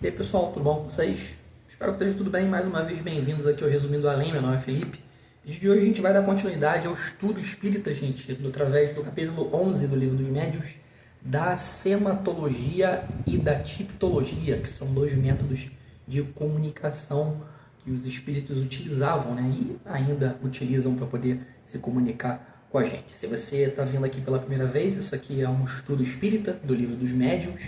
E aí pessoal, tudo bom com vocês? Espero que esteja tudo bem. Mais uma vez, bem-vindos aqui ao Resumindo Além. Meu nome é Felipe. No vídeo de hoje a gente vai dar continuidade ao estudo espírita, gente, através do capítulo 11 do Livro dos Médiuns, da sematologia e da tipologia, que são dois métodos de comunicação que os espíritos utilizavam, né, e ainda utilizam para poder se comunicar com a gente. Se você está vindo aqui pela primeira vez, isso aqui é um estudo espírita do Livro dos Médiuns.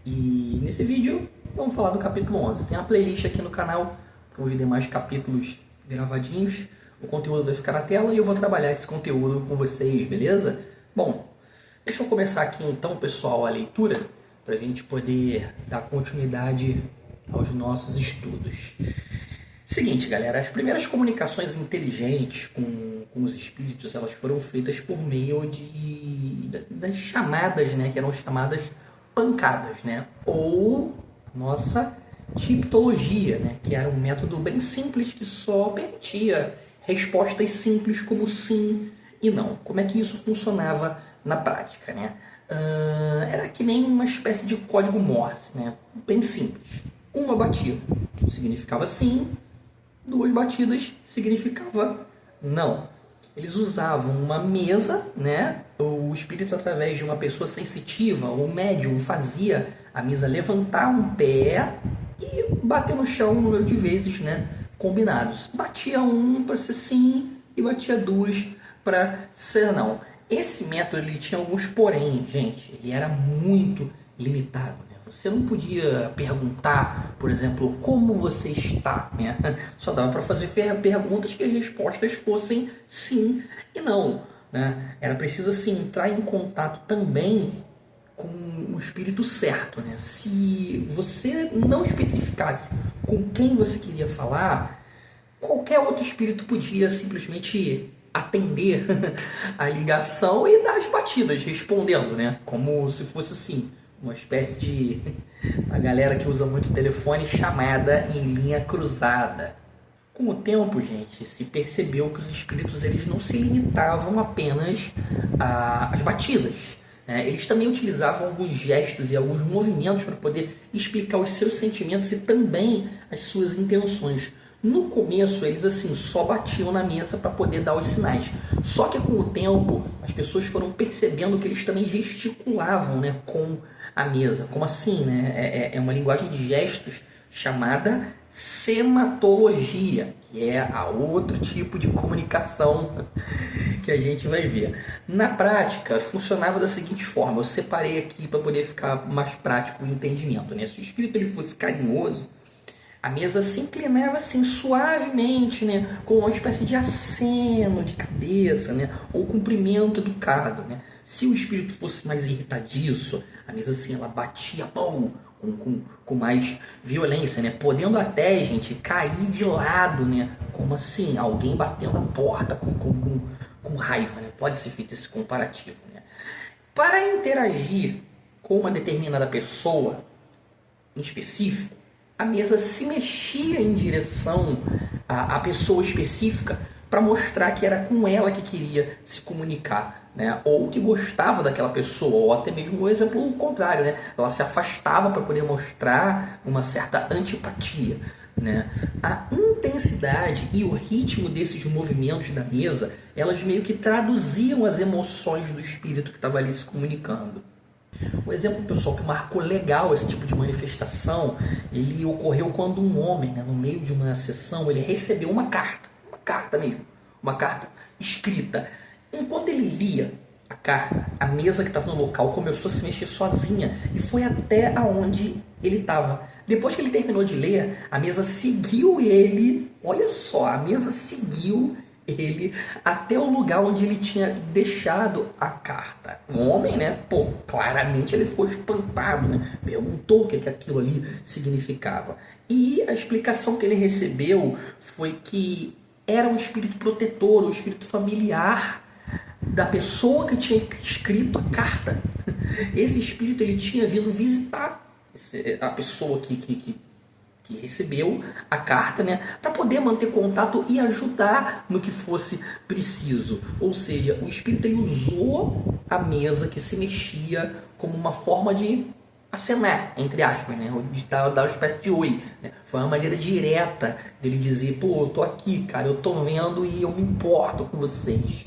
E nesse vídeo vamos falar do capítulo 11. Tem uma playlist aqui no canal com os demais capítulos gravadinhos. O conteúdo vai ficar na tela e eu vou trabalhar esse conteúdo com vocês, beleza? Bom, deixa eu começar aqui então, pessoal, a leitura, para a gente poder dar continuidade aos nossos estudos. Seguinte, galera, as primeiras comunicações inteligentes com os espíritos, elas foram feitas por meio das chamadas, né, que eram chamadas pancadas, né, ou nossa tipologia, né, que era um método bem simples que só permitia respostas simples como sim e não. Como é que isso funcionava na prática, né? Era que nem uma espécie de código Morse, né, bem simples. Uma batida significava sim, duas batidas significava não. Eles usavam uma mesa, né? O espírito, através de uma pessoa sensitiva, ou médium, fazia a mesa levantar um pé e bater no chão um número de vezes, né, combinados. Batia um para ser sim e batia duas para ser não. Esse método ele tinha alguns porém, gente. Ele era muito limitado. Você não podia perguntar, por exemplo, como você está, né? Só dava para fazer perguntas que as respostas fossem sim e não, né? Era preciso assim, entrar em contato também com o espírito certo, né? Se você não especificasse com quem você queria falar, qualquer outro espírito podia simplesmente atender a ligação e dar as batidas, respondendo, né? Como se fosse assim, uma espécie de a galera que usa muito telefone, chamada em linha cruzada. Com o tempo, gente, se percebeu que os espíritos eles não se limitavam apenas às batidas, né? Eles também utilizavam alguns gestos e alguns movimentos para poder explicar os seus sentimentos e também as suas intenções. No começo, eles assim só batiam na mesa para poder dar os sinais. Só que com o tempo, as pessoas foram percebendo que eles também gesticulavam, né, com a mesa. Como assim, né? É uma linguagem de gestos chamada sematologia, que é a outro tipo de comunicação que a gente vai ver. Na prática, funcionava da seguinte forma. Eu separei aqui para poder ficar mais prático o entendimento, né? Se o espírito ele fosse carinhoso, a mesa se inclinava assim suavemente, né, com uma espécie de aceno de cabeça, né, ou cumprimento educado, né. Se o espírito fosse mais irritadiço, a mesa assim ela batia com mais violência, né, podendo até, gente, cair de lado, né, como assim, alguém batendo a porta com raiva, né. Pode ser feito esse comparativo, né. Para interagir com uma determinada pessoa em específico, a mesa se mexia em direção à pessoa específica para mostrar que era com ela que queria se comunicar, né? Ou que gostava daquela pessoa, ou até mesmo o exemplo contrário, né? Ela se afastava para poder mostrar uma certa antipatia, né? A intensidade e o ritmo desses movimentos da mesa, elas meio que traduziam as emoções do espírito que estava ali se comunicando. Um exemplo, pessoal, que marcou legal esse tipo de manifestação, ele ocorreu quando um homem, né, no meio de uma sessão, ele recebeu uma carta mesmo, uma carta escrita. Enquanto ele lia a carta, a mesa que estava no local começou a se mexer sozinha e foi até aonde ele estava. Depois que ele terminou de ler, a mesa seguiu ele, olha só, a mesa seguiu ele até o lugar onde ele tinha deixado a carta. O homem, né, claramente ele ficou espantado, né, perguntou o que aquilo ali significava. E a explicação que ele recebeu foi que era um espírito protetor, um espírito familiar da pessoa que tinha escrito a carta. Esse espírito ele tinha vindo visitar a pessoa que recebeu a carta, né, para poder manter contato e ajudar no que fosse preciso. Ou seja, o espírito ele usou a mesa que se mexia como uma forma de acenar, entre aspas, né? De dar uma espécie de oi, né? Foi uma maneira direta dele dizer, pô, eu tô aqui, cara, eu tô vendo e eu me importo com vocês.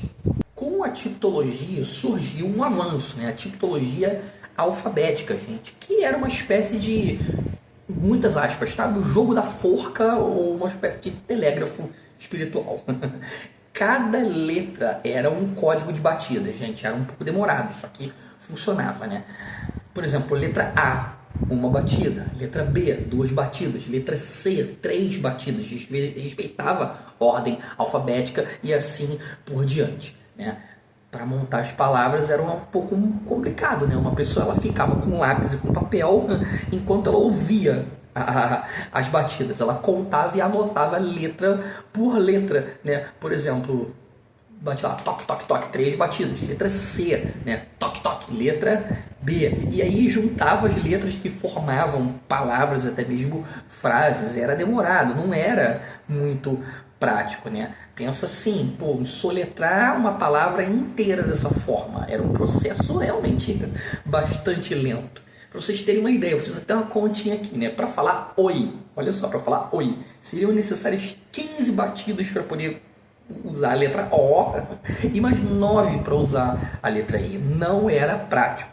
Com a tipologia surgiu um avanço, né? A tipologia alfabética, gente, que era uma espécie de, muitas aspas, tá? O jogo da forca ou uma espécie de telégrafo espiritual. Cada letra era um código de batida, gente, era um pouco demorado, só que funcionava, né? Por exemplo, letra A, uma batida. Letra B, 2 batidas. Letra C, 3 batidas. Respeitava a ordem alfabética e assim por diante, né? Para montar as palavras era um pouco complicado, né? Uma pessoa ela ficava com lápis e com papel enquanto ela ouvia as batidas. Ela contava e anotava letra por letra, né? Por exemplo, bate lá, toque, toque, toque, 3 batidas. Letra C, né? Toque, toque, letra B. E aí juntava as letras que formavam palavras, até mesmo frases. Era demorado, não era muito prático, né? Pensa assim, pô, soletrar uma palavra inteira dessa forma. Era um processo realmente bastante lento. Para vocês terem uma ideia, eu fiz até uma continha aqui, né? Para falar oi, olha só, para falar oi, seriam necessárias 15 batidas para poder usar a letra O e mais 9 para usar a letra I. Não era prático,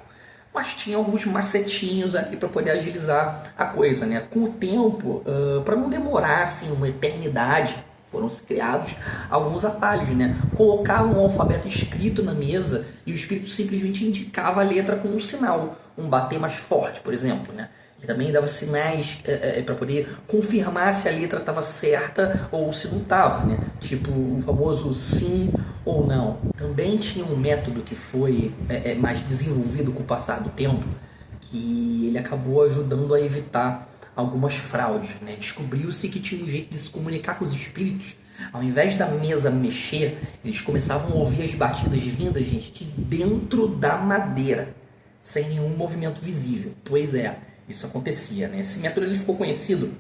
mas tinha alguns macetinhos ali para poder agilizar a coisa, né? Com o tempo, para não demorar assim uma eternidade, foram criados alguns atalhos, né? Colocavam um alfabeto escrito na mesa e o espírito simplesmente indicava a letra com um sinal, um bater mais forte, por exemplo, né? Ele também dava sinais para poder confirmar se a letra estava certa ou se não estava, né? Tipo o famoso sim ou não. Também tinha um método que foi mais desenvolvido com o passar do tempo, que ele acabou ajudando a evitar algumas fraudes, né? Descobriu-se que tinha um jeito de se comunicar com os espíritos. Ao invés da mesa mexer, eles começavam a ouvir as batidas vindas, gente, de dentro da madeira, sem nenhum movimento visível. Pois é, isso acontecia, né? Esse método ele ficou conhecido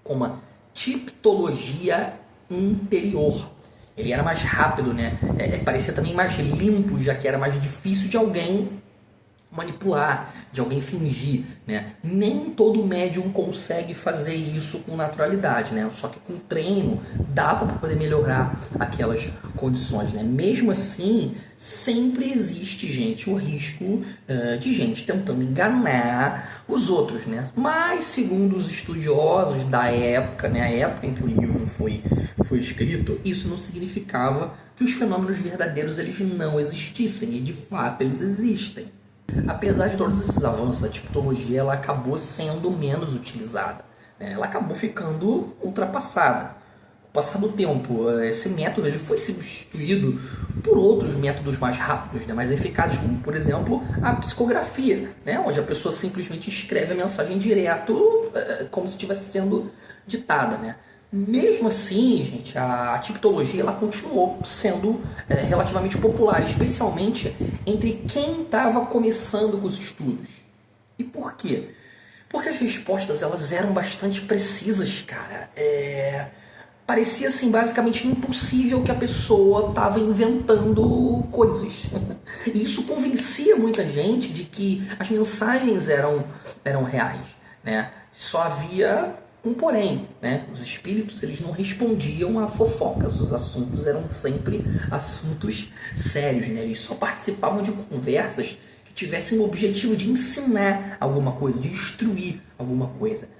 como a tipologia interior. Ele era mais rápido, né? Parecia também mais limpo, já que era mais difícil de alguém manipular, de alguém fingir, né? Nem todo médium consegue fazer isso com naturalidade, né? Só que com treino dava para poder melhorar aquelas condições, né? Mesmo assim, sempre existe, gente, o risco de gente tentando enganar os outros, né? Mas, segundo os estudiosos da época, né? A época em que o livro foi escrito, isso não significava que os fenômenos verdadeiros eles não existissem, e de fato eles existem. Apesar de todos esses avanços, a tipologia ela acabou sendo menos utilizada, né? Ela acabou ficando ultrapassada. Com o passar do tempo, esse método ele foi substituído por outros métodos mais rápidos, né? Mais eficazes, como por exemplo a psicografia, né? Onde a pessoa simplesmente escreve a mensagem direto como se estivesse sendo ditada, né? Mesmo assim, gente, a tipologia ela continuou sendo relativamente popular, especialmente entre quem estava começando com os estudos. E por quê? Porque as respostas elas eram bastante precisas, cara. Parecia assim, basicamente impossível que a pessoa estava inventando coisas. E isso convencia muita gente de que as mensagens eram reais, né? Só havia um porém, né? Os espíritos eles não respondiam a fofocas, os assuntos eram sempre assuntos sérios, né? Eles só participavam de conversas que tivessem o objetivo de ensinar alguma coisa, de instruir alguma coisa.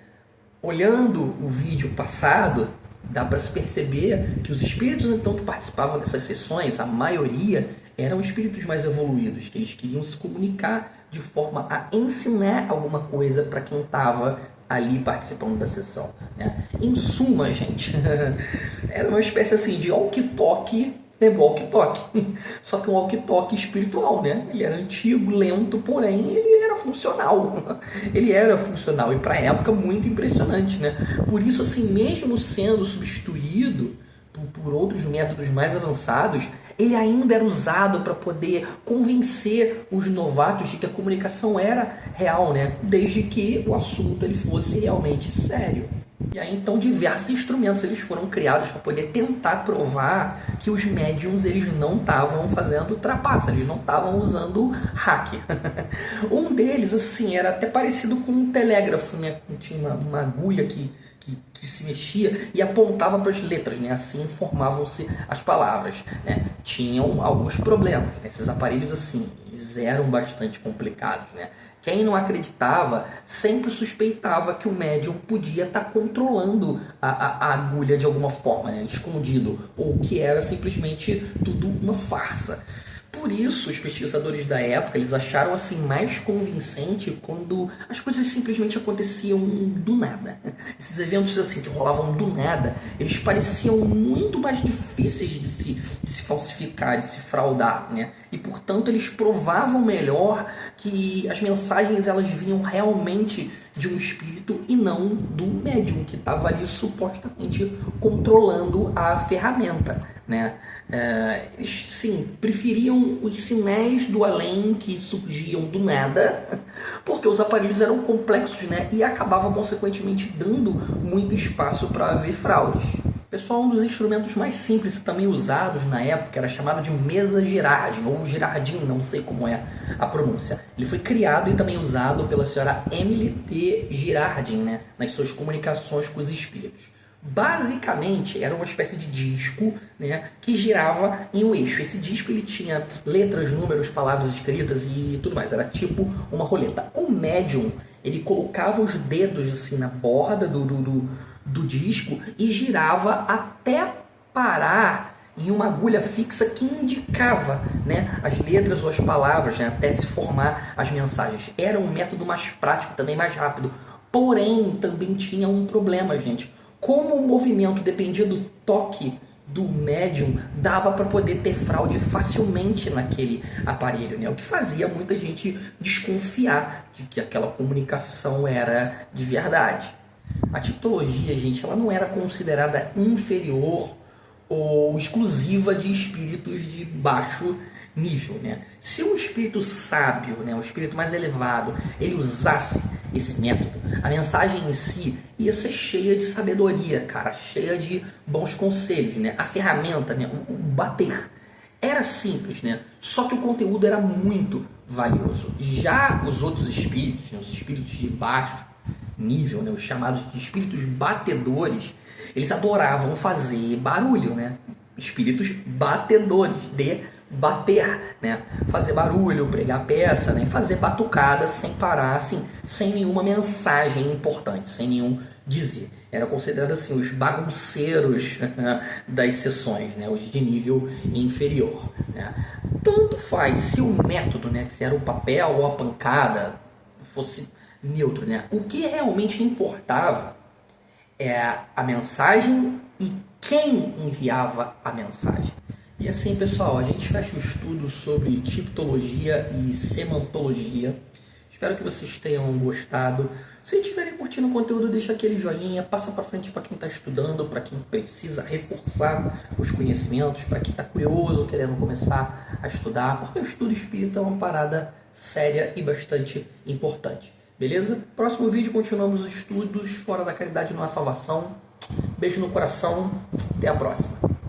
Olhando o vídeo passado, dá para se perceber que os espíritos então que participavam dessas sessões, a maioria eram espíritos mais evoluídos, que eles queriam se comunicar de forma a ensinar alguma coisa para quem estava ali participando da sessão, né? Em suma, gente, era uma espécie assim de walkie-talkie, walkie-talkie, só que um walkie-talkie espiritual, né? Ele era antigo, lento, porém ele era funcional. Ele era funcional e para a época muito impressionante, né? Por isso, assim, mesmo sendo substituído por outros métodos mais avançados, ele ainda era usado para poder convencer os novatos de que a comunicação era real, né? Desde que o assunto ele fosse realmente sério. E aí então diversos instrumentos eles foram criados para poder tentar provar que os médiums eles não estavam fazendo trapaça, eles não estavam usando hack. Um deles assim era até parecido com um telégrafo, né? Tinha uma agulha que se mexia e apontava para as letras, né? Assim formavam-se as palavras, né? Tinham alguns problemas, né? Esses aparelhos assim eles eram bastante complicados, né? Quem não acreditava sempre suspeitava que o médium podia estar controlando a agulha de alguma forma, né? Escondido, ou que era simplesmente tudo uma farsa. Por isso, os pesquisadores da época eles acharam assim mais convincente quando as coisas simplesmente aconteciam do nada. Esses eventos assim que rolavam do nada, eles pareciam muito mais difíceis de se falsificar, de se fraudar, né? E portanto eles provavam melhor que as mensagens elas vinham realmente de um espírito e não do médium que estava ali supostamente controlando a ferramenta, né? Eles, sim, preferiam os sinais do além que surgiam do nada, porque os aparelhos eram complexos, né? E acabavam consequentemente dando muito espaço para haver fraudes. Pessoal, um dos instrumentos mais simples e também usados na época era chamado de mesa Girardin, ou Girardin, não sei como é a pronúncia. Ele foi criado e também usado pela senhora Emily T. Girardin, né, nas suas comunicações com os espíritos. Basicamente, era uma espécie de disco, né, que girava em um eixo. Esse disco ele tinha letras, números, palavras escritas e tudo mais. Era tipo uma roleta. O médium, ele colocava os dedos assim na borda do disco e girava até parar em uma agulha fixa que indicava, né, as letras ou as palavras, né, até se formar as mensagens. Era um método mais prático, também mais rápido. Porém, também tinha um problema, gente. Como o movimento dependia do toque do médium, dava para poder ter fraude facilmente naquele aparelho, né? O que fazia muita gente desconfiar de que aquela comunicação era de verdade. A tipologia, gente, ela não era considerada inferior ou exclusiva de espíritos de baixo nível, né? Se um espírito sábio, né, um espírito mais elevado, ele usasse esse método, a mensagem em si ia ser cheia de sabedoria, cara, cheia de bons conselhos, né? A ferramenta, né, o bater, era simples, né? Só que o conteúdo era muito valioso. Já os outros espíritos, né, os espíritos de baixo nível, né, os chamados de espíritos batedores, eles adoravam fazer barulho, né? Espíritos batedores, de bater, né? Fazer barulho, pregar peça, né? Fazer batucada sem parar, assim, sem nenhuma mensagem importante, sem nenhum dizer. Era considerado assim os bagunceiros das sessões, né? Os de nível inferior, né? Tanto faz se o método, né? Se era o papel ou a pancada, fosse neutro, né? O que realmente importava é a mensagem e quem enviava a mensagem. E assim, pessoal, a gente fecha o estudo sobre tipologia e semantologia. Espero que vocês tenham gostado. Se estiverem curtindo o conteúdo, deixa aquele joinha, passa para frente para quem está estudando, para quem precisa reforçar os conhecimentos, para quem está curioso, querendo começar a estudar, porque o estudo espírita é uma parada séria e bastante importante. Beleza? Próximo vídeo continuamos os estudos. Fora da caridade não há salvação. Beijo no coração. Até a próxima.